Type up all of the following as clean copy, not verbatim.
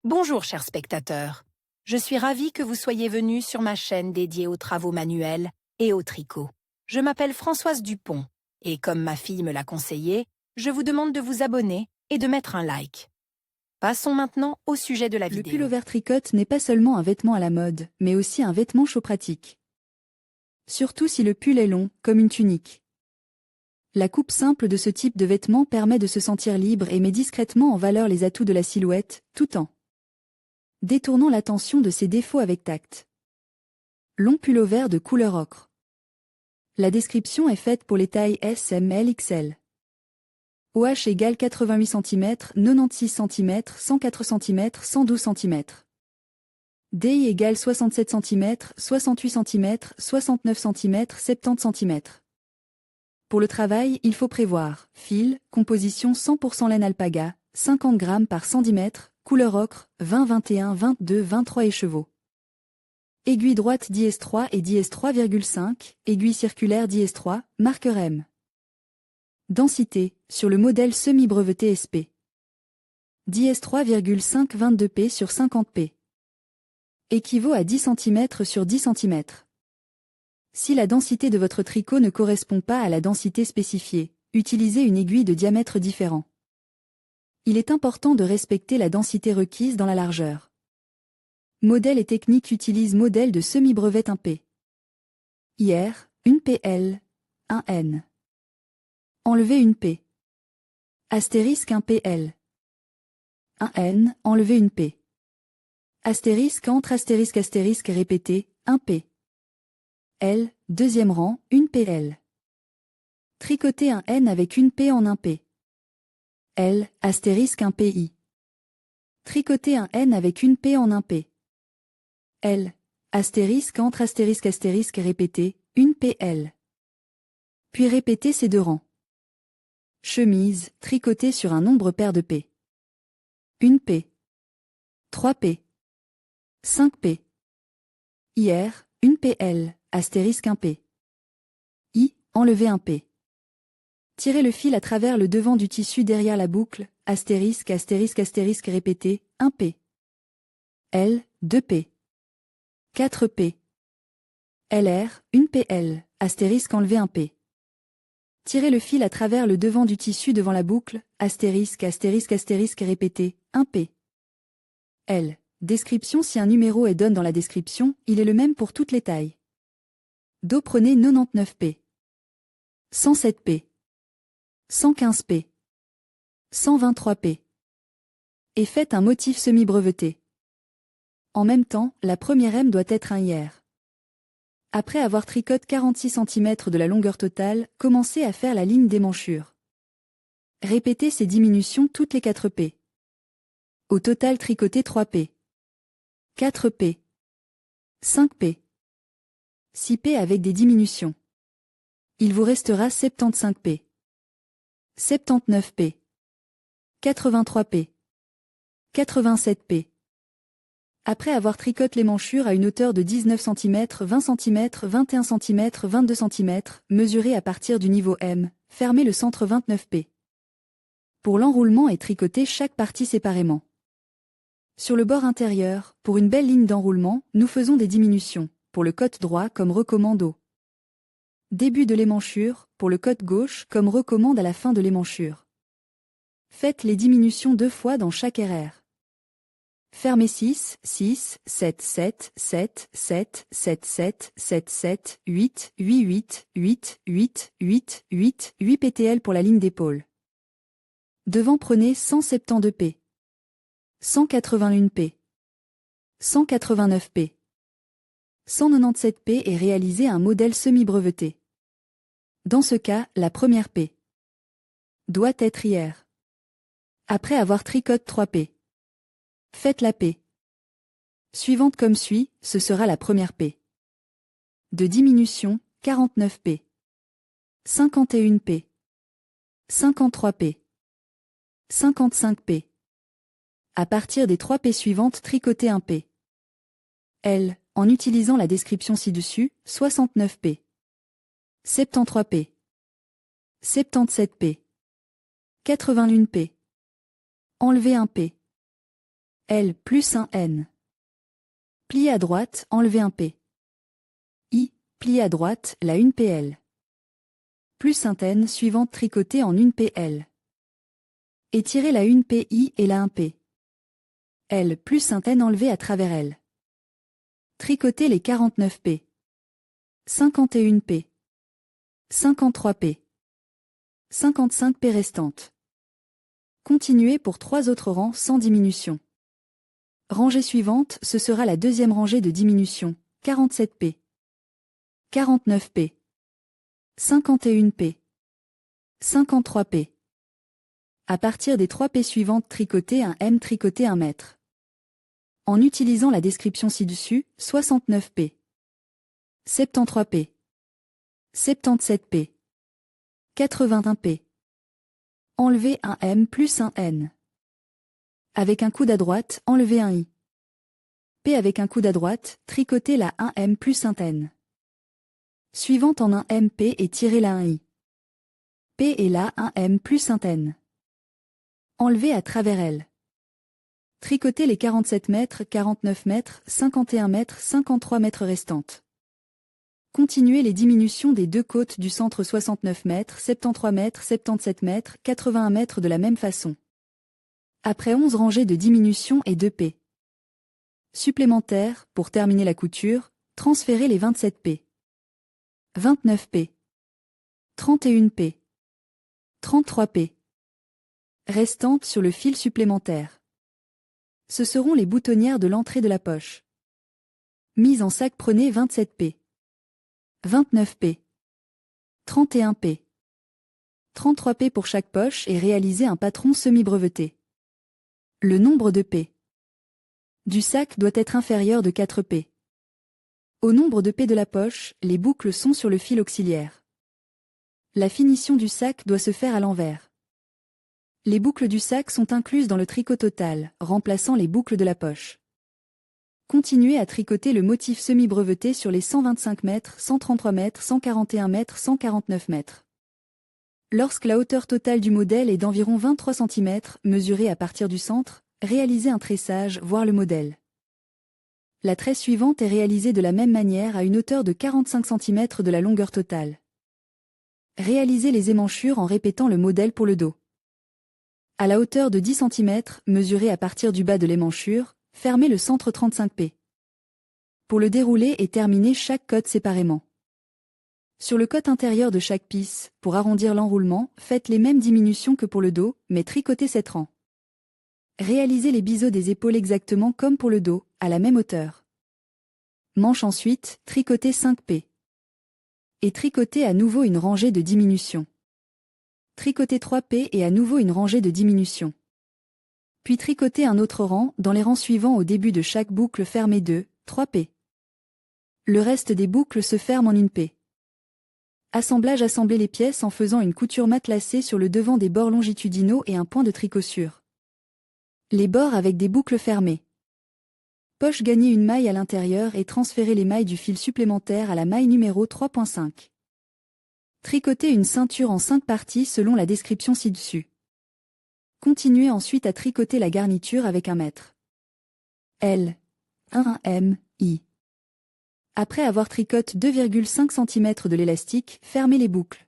Bonjour chers spectateurs, je suis ravie que vous soyez venus sur ma chaîne dédiée aux travaux manuels et au tricot. Je m'appelle Françoise Dupont et comme ma fille me l'a conseillé, je vous demande de vous abonner et de mettre un like. Passons maintenant au sujet de la vidéo. Le pull-over tricote n'est pas seulement un vêtement à la mode, mais aussi un vêtement chaud pratique. Surtout si le pull est long, comme une tunique. La coupe simple de ce type de vêtement permet de se sentir libre et met discrètement en valeur les atouts de la silhouette, tout en détournant l'attention de ses défauts avec tact. Long pull-over de couleur ocre. La description est faite pour les tailles S, M, L, XL. OH égale 88 cm, 96 cm, 104 cm, 112 cm. DI égale 67 cm, 68 cm, 69 cm, 70 cm. Pour le travail, il faut prévoir fil, composition 100% laine alpaga, 50 g par 110 m, couleur ocre, 20, 21, 22, 23 écheveaux. Aiguille droite dièse 3 et dièse 3,5, aiguille circulaire dièse 3, marqueur M. Densité, sur le modèle semi-breveté SP. Dièse 3,5 22 p sur 50 p. Équivaut à 10 cm sur 10 cm. Si la densité de votre tricot ne correspond pas à la densité spécifiée, utilisez une aiguille de diamètre différent. Il est important de respecter la densité requise dans la largeur. Modèle et technique utilisent modèle de semi-brevet 1P. IR, une PL, 1N. Enlever une P. Astérisque 1 PL. 1N, enlever une P. Astérisque entre astérisque astérisque répété, 1 P. L, deuxième rang, une PL. Tricoter un N avec une P en un P. L, astérisque un PI. Tricoter un N avec une P en un P. L, astérisque entre astérisque astérisque répété, une PL. Puis répéter ces deux rangs. Chemise, tricotée sur un nombre pair de P. Une P. 3 P. 5 P. IR, une PL, astérisque un P. I, enlever un P. Tirez le fil à travers le devant du tissu derrière la boucle, astérisque astérisque astérisque répété, 1 P. L, 2 P. 4 P. LR, une PL, astérisque enlever un P. Tirez le fil à travers le devant du tissu devant la boucle, astérisque astérisque astérisque répété, 1 P. L. Description. Si un numéro est donné dans la description, il est le même pour toutes les tailles. Do prenez 99 P. 107 P. 115 P. 123 P. Et faites un motif semi-breveté. En même temps, la première M doit être un IR. Après avoir tricoté 46 cm de la longueur totale, commencez à faire la ligne d'émanchure. Répétez ces diminutions toutes les 4 P. Au total tricotez 3 P. 4 P. 5 P. 6 P avec des diminutions. Il vous restera 75 P. 79 P. 83 P. 87 P. Après avoir tricoté l'émanchure à une hauteur de 19 cm, 20 cm, 21 cm, 22 cm, mesurez à partir du niveau M, fermez le centre 29 P. Pour l'enroulement et tricotez chaque partie séparément. Sur le bord intérieur, pour une belle ligne d'enroulement, nous faisons des diminutions, pour le côté droit comme recommande au début de l'émanchure, pour le côté gauche comme recommande à la fin de l'émanchure. Faites les diminutions 2 fois dans chaque RR. Fermez 6, 6, 7, 7, 7, 7, 7, 7, 7, 7, 8, 8, 8, 8, 8, 8, 8, 8 PTL pour la ligne d'épaule. Devant prenez 172 P. 181 P. 189 P. 197 P et réalisez un modèle semi-breveté. Dans ce cas, la première P doit être IR. Après avoir tricoté 3 P. Faites la P. Suivante comme suit, ce sera la première P. De diminution, 49 P. 51 P. 53 P. 55 P. À partir des 3 P suivantes, tricotez un P. L, en utilisant la description ci-dessus, 69 P. 73 P. 77 P. 81 P. Enlevez un P. L plus un N. Plié à droite, enlever un P. I, plié à droite, la 1 PL. Plus un N suivante tricotée en 1 PL. Étirer la 1 PI et la 1 P. L plus un N enlevé à travers L. Tricoter les 49 P. 51 P. 53 P. 55 P restantes. Continuez pour 3 autres rangs sans diminution. Rangée suivante, ce sera la deuxième rangée de diminution, 47 P. 49 P. 51 P. 53 P. À partir des 3 P suivantes, tricotez un M, tricotez 1 mètre. En utilisant la description ci-dessus, 69 P. 73 P. 77 P. 81 P. Enlevez un M plus un N. Avec un coude à droite, enlevez un I. P avec un coude à droite, tricotez la 1 M plus un N. Suivante en un MP et tirez la 1 I. P et la 1 M plus un N. Enlevez à travers L. Tricotez les 47 mètres, 49 mètres, 51 mètres, 53 mètres restantes. Continuez les diminutions des deux côtes du centre 69 mètres, 73 mètres, 77 mètres, 81 mètres de la même façon. Après 11 rangées de diminution et 2 P. Supplémentaires, pour terminer la couture, transférez les 27 P. 29 P. 31 P. 33 P. Restantes sur le fil supplémentaire. Ce seront les boutonnières de l'entrée de la poche. Mise en sac, prenez 27 P. 29 P. 31 P. 33 P pour chaque poche et réalisez un patron semi-breveté. Le nombre de P du sac doit être inférieur de 4 P. Au nombre de P de la poche, les boucles sont sur le fil auxiliaire. La finition du sac doit se faire à l'envers. Les boucles du sac sont incluses dans le tricot total, remplaçant les boucles de la poche. Continuez à tricoter le motif semi-breveté sur les 125 mètres, 133 mètres, 141 mètres, 149 mètres. Lorsque la hauteur totale du modèle est d'environ 23 cm, mesurée à partir du centre, réalisez un tressage, voire le modèle. La tresse suivante est réalisée de la même manière à une hauteur de 45 cm de la longueur totale. Réalisez les émanchures en répétant le modèle pour le dos. À la hauteur de 10 cm, mesurée à partir du bas de l'émanchure, fermez le centre 35 P. Pour le dérouler et terminer chaque côte séparément. Sur le côte intérieur de chaque pisse, pour arrondir l'enroulement, faites les mêmes diminutions que pour le dos, mais tricotez 7 rangs. Réalisez les biseaux des épaules exactement comme pour le dos, à la même hauteur. Manche ensuite, tricotez 5 P. Et tricotez à nouveau une rangée de diminution. Tricotez 3 P et à nouveau une rangée de diminution. Puis tricotez un autre rang, dans les rangs suivants au début de chaque boucle fermez 2, 3 P. Le reste des boucles se ferment en 1 P. Assemblage, assemblez les pièces en faisant une couture matelassée sur le devant des bords longitudinaux et un point de tricot sûr. Les bords avec des boucles fermées. Poche, gagnez une maille à l'intérieur et transférez les mailles du fil supplémentaire à la maille numéro 3.5. Tricotez une ceinture en 5 parties selon la description ci-dessus. Continuez ensuite à tricoter la garniture avec 1 mètre. L. 1 M, I. Après avoir tricoté 2,5 cm de l'élastique, fermez les boucles.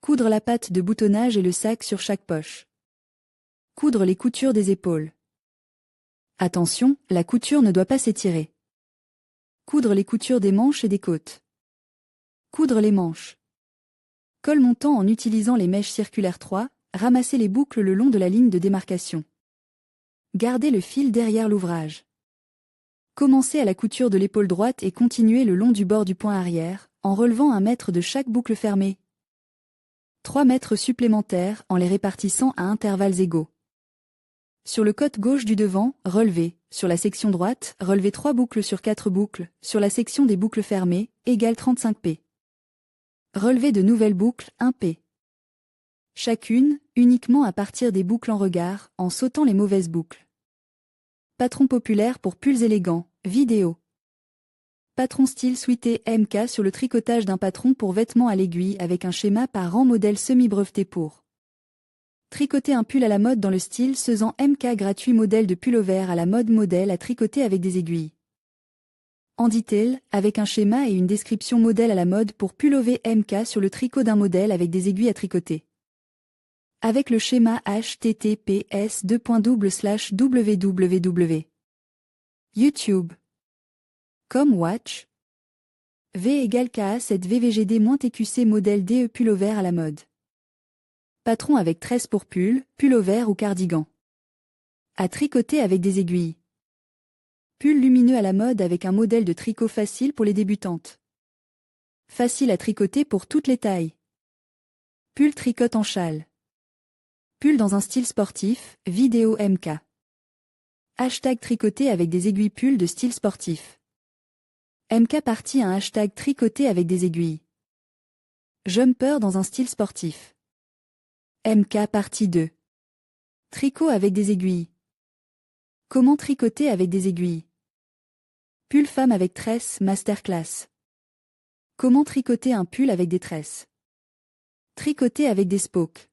Coudre la patte de boutonnage et le sac sur chaque poche. Coudre les coutures des épaules. Attention, la couture ne doit pas s'étirer. Coudre les coutures des manches et des côtes. Coudre les manches. Col montant en utilisant les mèches circulaires 3, ramassez les boucles le long de la ligne de démarcation. Gardez le fil derrière l'ouvrage. Commencez à la couture de l'épaule droite et continuez le long du bord du point arrière, en relevant 1 mètre de chaque boucle fermée. 3 mètres supplémentaires en les répartissant à intervalles égaux. Sur le côté gauche du devant, relevez, sur la section droite, relevez 3 boucles sur 4 boucles, sur la section des boucles fermées, égale 35 P. Relevez de nouvelles boucles, 1 P. Chacune, uniquement à partir des boucles en regard, en sautant les mauvaises boucles. Patron populaire pour pulls élégants, vidéo. Patron style suité MK sur le tricotage d'un patron pour vêtements à l'aiguille avec un schéma par rang modèle semi-breveté pour Tricoter un pull à la mode dans le style Sezan MK gratuit modèle de pullover à la mode modèle à tricoter avec des aiguilles. En detail, avec un schéma et une description modèle à la mode pour pullover MK sur le tricot d'un modèle avec des aiguilles à tricoter. Avec le schéma https://www. YouTube. Com watch. V = KA7 VVGD-TQC modèle DE pullover à la mode. Patron avec tresse pour pull, pullover ou cardigan. À tricoter avec des aiguilles. Pull lumineux à la mode avec un modèle de tricot facile pour les débutantes. Facile à tricoter pour toutes les tailles. Pull tricote en châle. Pull dans un style sportif, vidéo MK. Hashtag tricoter avec des aiguilles pull de style sportif. MK partie un hashtag tricoter avec des aiguilles. Jumper dans un style sportif. MK partie 2. Tricot avec des aiguilles. Comment tricoter avec des aiguilles? Pull femme avec tresse, masterclass. Comment tricoter un pull avec des tresses? Tricoter avec des spokes.